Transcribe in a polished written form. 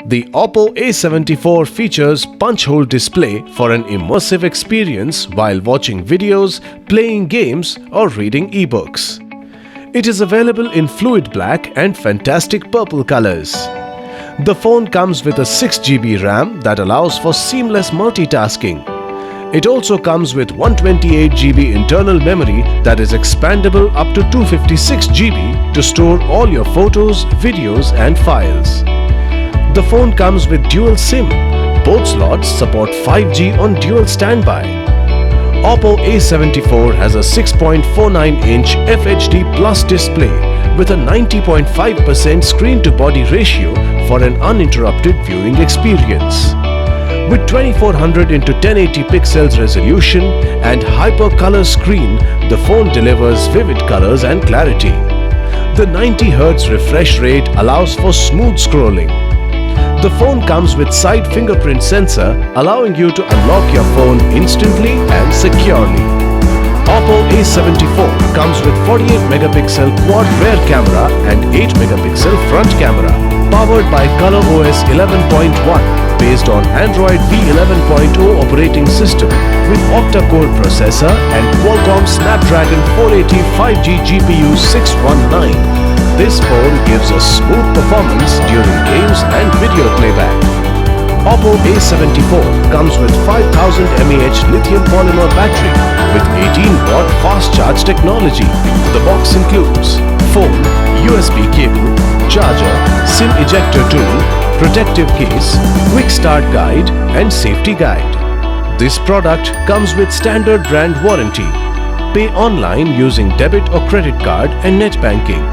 The OPPO A74 features punch-hole display for an immersive experience while watching videos, playing games or reading ebooks. It is available in fluid black and fantastic purple colors. The phone comes with a 6GB RAM that allows for seamless multitasking. It also comes with 128GB internal memory that is expandable up to 256GB to store all your photos, videos and files. The phone comes with dual SIM. Both slots support 5G on dual standby. OPPO A74 has a 6.49-inch FHD Plus display with a 90.5% screen-to-body ratio for an uninterrupted viewing experience. With 2400 x 1080 pixels resolution and hyper-color screen, the phone delivers vivid colors and clarity. The 90Hz refresh rate allows for smooth scrolling. The phone comes with side fingerprint sensor, allowing you to unlock your phone instantly and securely. OPPO A74 comes with 48MP quad rear camera and 8MP front camera, powered by ColorOS 11.1, based on Android V11.0 operating system with octa-core processor and Qualcomm Snapdragon 480 5G GPU 619. This phone gives a smooth performance during games and video playback. OPPO A74 comes with 5000 mAh lithium polymer battery with 18-watt fast charge technology. The box includes phone, USB cable, charger, SIM ejector tool, protective case, quick start guide and safety guide. This product comes with standard brand warranty. Pay online using debit or credit card and net banking.